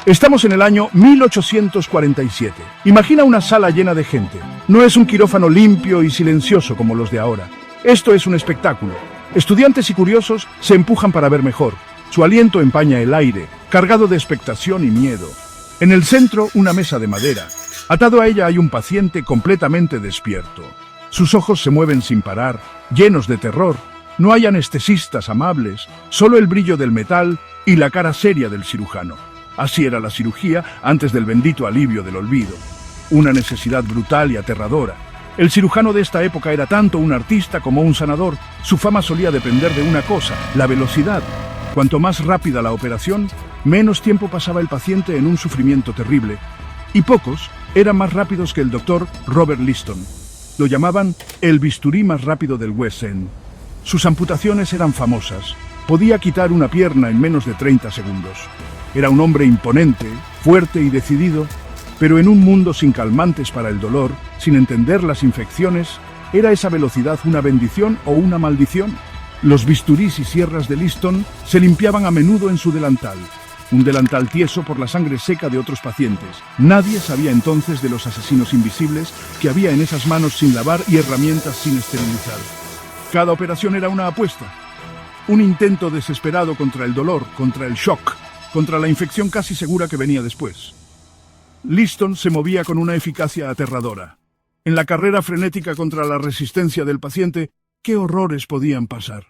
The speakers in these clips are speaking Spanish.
Estamos en el año 1847. Imagina una sala llena de gente. No es un quirófano limpio y silencioso como los de ahora. Esto es un espectáculo. Estudiantes y curiosos se empujan para ver mejor. Su aliento empaña el aire, cargado de expectación y miedo. En el centro, una mesa de madera. Atado a ella hay un paciente completamente despierto. Sus ojos se mueven sin parar, llenos de terror. No hay anestesistas amables, solo el brillo del metal y la cara seria del cirujano. Así era la cirugía antes del bendito alivio del olvido. Una necesidad brutal y aterradora. El cirujano de esta época era tanto un artista como un sanador. Su fama solía depender de una cosa, la velocidad. Cuanto más rápida la operación, menos tiempo pasaba el paciente en un sufrimiento terrible. Y pocos eran más rápidos que el doctor Robert Liston. Lo llamaban el bisturí más rápido del West End. Sus amputaciones eran famosas. Podía quitar una pierna en menos de 30 segundos. Era un hombre imponente, fuerte y decidido, pero en un mundo sin calmantes para el dolor, sin entender las infecciones, ¿era esa velocidad una bendición o una maldición? Los bisturís y sierras de Liston se limpiaban a menudo en su delantal. Un delantal tieso por la sangre seca de otros pacientes. Nadie sabía entonces de los asesinos invisibles que había en esas manos sin lavar y herramientas sin esterilizar. Cada operación era una apuesta. Un intento desesperado contra el dolor, contra el shock, contra la infección casi segura que venía después. Liston se movía con una eficacia aterradora. En la carrera frenética contra la resistencia del paciente, ¿qué horrores podían pasar?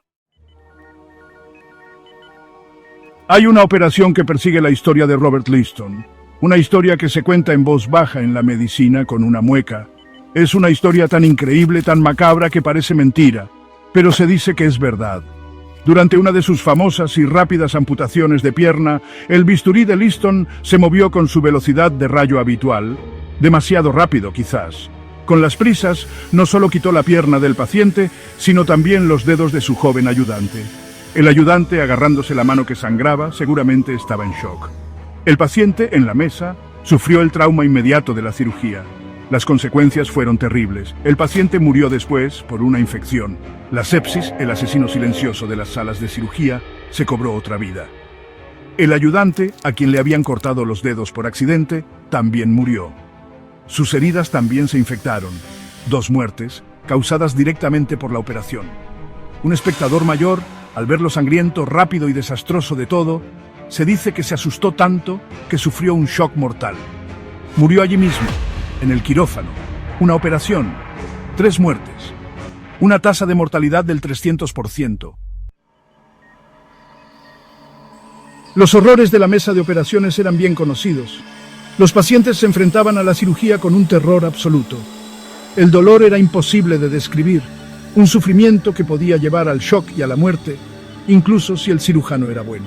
Hay una operación que persigue la historia de Robert Liston. Una historia que se cuenta en voz baja en la medicina con una mueca. Es una historia tan increíble, tan macabra que parece mentira, pero se dice que es verdad. Durante una de sus famosas y rápidas amputaciones de pierna, el bisturí de Liston se movió con su velocidad de rayo habitual, demasiado rápido quizás. Con las prisas, no solo quitó la pierna del paciente, sino también los dedos de su joven ayudante. El ayudante, agarrándose la mano que sangraba, seguramente estaba en shock. El paciente, en la mesa, sufrió el trauma inmediato de la cirugía. Las consecuencias fueron terribles. El paciente murió después por una infección. La sepsis, el asesino silencioso de las salas de cirugía, se cobró otra vida. El ayudante, a quien le habían cortado los dedos por accidente, también murió. Sus heridas también se infectaron. 2 muertes, causadas directamente por la operación. Un espectador mayor, al ver lo sangriento, rápido y desastroso de todo, se dice que se asustó tanto que sufrió un shock mortal. Murió allí mismo, en el quirófano. Una operación, 3 muertes. Una tasa de mortalidad del 300%. Los horrores de la mesa de operaciones eran bien conocidos. Los pacientes se enfrentaban a la cirugía con un terror absoluto. El dolor era imposible de describir, un sufrimiento que podía llevar al shock y a la muerte, incluso si el cirujano era bueno.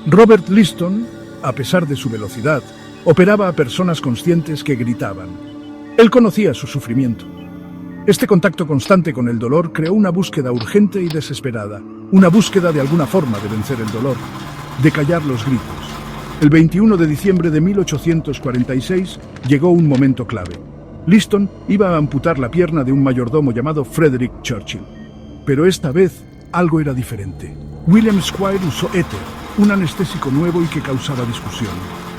Robert Liston, a pesar de su velocidad, operaba a personas conscientes que gritaban. Él conocía su sufrimiento. Este contacto constante con el dolor creó una búsqueda urgente y desesperada, una búsqueda de alguna forma de vencer el dolor, de callar los gritos. El 21 de diciembre de 1846 llegó un momento clave. Liston iba a amputar la pierna de un mayordomo llamado Frederick Churchill. Pero esta vez algo era diferente. William Squire usó éter, un anestésico nuevo y que causaba discusión.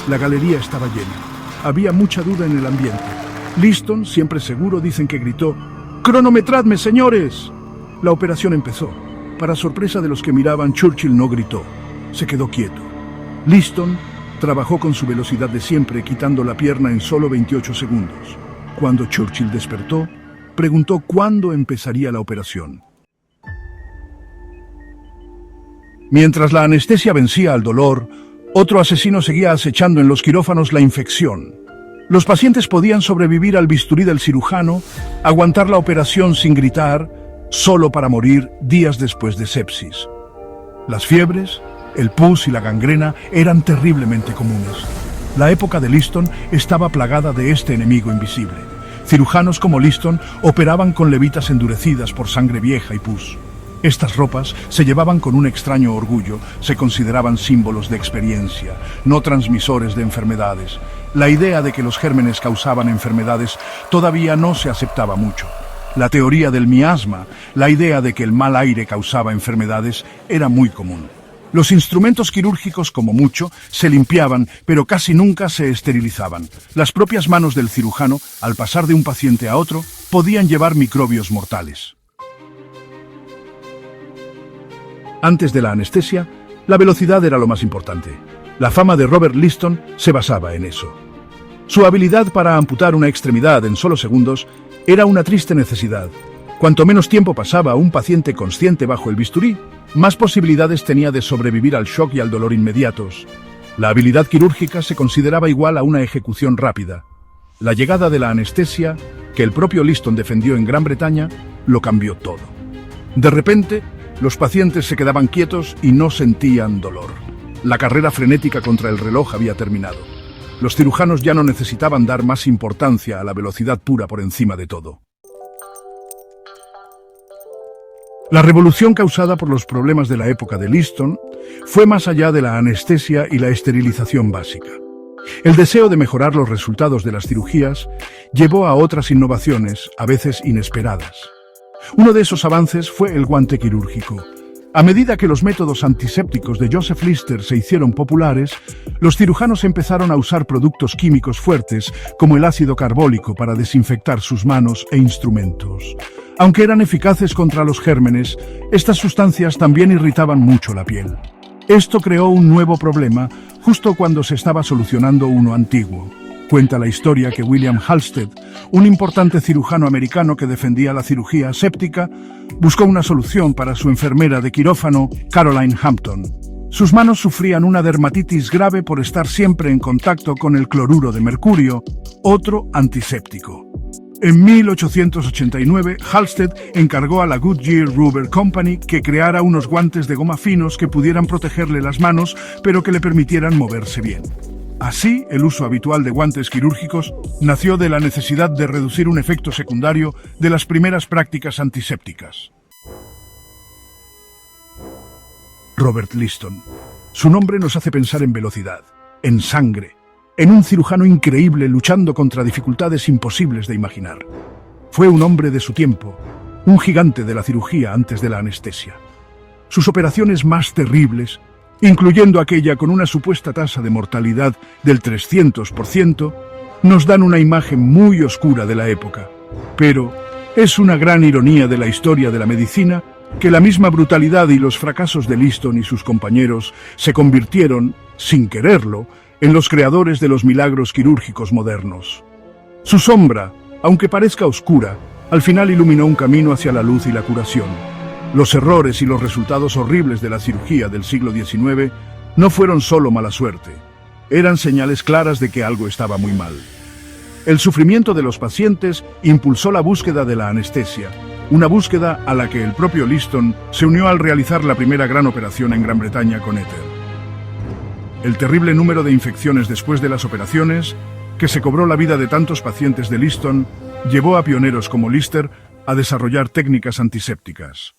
La galería estaba llena. Había mucha duda en el ambiente. Liston, siempre seguro, dicen que gritó: «¡Cronometradme, señores!». La operación empezó. Para sorpresa de los que miraban, Churchill no gritó. Se quedó quieto. Liston trabajó con su velocidad de siempre, quitando la pierna en solo 28 segundos. Cuando Churchill despertó, preguntó cuándo empezaría la operación. Mientras la anestesia vencía al dolor, otro asesino seguía acechando en los quirófanos la infección. Los pacientes podían sobrevivir al bisturí del cirujano, aguantar la operación sin gritar, solo para morir días después de sepsis. Las fiebres, el pus y la gangrena eran terriblemente comunes. La época de Liston estaba plagada de este enemigo invisible. Cirujanos como Liston operaban con levitas endurecidas por sangre vieja y pus. Estas ropas se llevaban con un extraño orgullo, se consideraban símbolos de experiencia, no transmisores de enfermedades. La idea de que los gérmenes causaban enfermedades todavía no se aceptaba mucho. La teoría del miasma, la idea de que el mal aire causaba enfermedades, era muy común. Los instrumentos quirúrgicos, como mucho, se limpiaban, pero casi nunca se esterilizaban. Las propias manos del cirujano, al pasar de un paciente a otro, podían llevar microbios mortales. Antes de la anestesia, la velocidad era lo más importante. La fama de Robert Liston se basaba en eso. Su habilidad para amputar una extremidad en solo segundos era una triste necesidad. Cuanto menos tiempo pasaba un paciente consciente bajo el bisturí, más posibilidades tenía de sobrevivir al shock y al dolor inmediatos. La habilidad quirúrgica se consideraba igual a una ejecución rápida. La llegada de la anestesia, que el propio Liston defendió en Gran Bretaña, lo cambió todo. De repente, los pacientes se quedaban quietos y no sentían dolor. La carrera frenética contra el reloj había terminado. Los cirujanos ya no necesitaban dar más importancia a la velocidad pura por encima de todo. La revolución causada por los problemas de la época de Liston fue más allá de la anestesia y la esterilización básica. El deseo de mejorar los resultados de las cirugías llevó a otras innovaciones, a veces inesperadas. Uno de esos avances fue el guante quirúrgico. A medida que los métodos antisépticos de Joseph Lister se hicieron populares, los cirujanos empezaron a usar productos químicos fuertes como el ácido carbólico para desinfectar sus manos e instrumentos. Aunque eran eficaces contra los gérmenes, estas sustancias también irritaban mucho la piel. Esto creó un nuevo problema justo cuando se estaba solucionando uno antiguo. Cuenta la historia que William Halsted, un importante cirujano americano que defendía la cirugía aséptica, buscó una solución para su enfermera de quirófano, Caroline Hampton. Sus manos sufrían una dermatitis grave por estar siempre en contacto con el cloruro de mercurio, otro antiséptico. En 1889, Halsted encargó a la Goodyear Rubber Company que creara unos guantes de goma finos que pudieran protegerle las manos, pero que le permitieran moverse bien. Así, el uso habitual de guantes quirúrgicos nació de la necesidad de reducir un efecto secundario de las primeras prácticas antisépticas. Robert Liston. Su nombre nos hace pensar en velocidad, en sangre, en un cirujano increíble luchando contra dificultades imposibles de imaginar. Fue un hombre de su tiempo, un gigante de la cirugía antes de la anestesia. Sus operaciones más terribles, incluyendo aquella con una supuesta tasa de mortalidad del 300%, nos dan una imagen muy oscura de la época. Pero es una gran ironía de la historia de la medicina que la misma brutalidad y los fracasos de Liston y sus compañeros se convirtieron, sin quererlo, en los creadores de los milagros quirúrgicos modernos. Su sombra, aunque parezca oscura, al final iluminó un camino hacia la luz y la curación. Los errores y los resultados horribles de la cirugía del siglo XIX no fueron solo mala suerte, eran señales claras de que algo estaba muy mal. El sufrimiento de los pacientes impulsó la búsqueda de la anestesia, una búsqueda a la que el propio Liston se unió al realizar la primera gran operación en Gran Bretaña con éter. El terrible número de infecciones después de las operaciones, que se cobró la vida de tantos pacientes de Liston, llevó a pioneros como Lister a desarrollar técnicas antisépticas.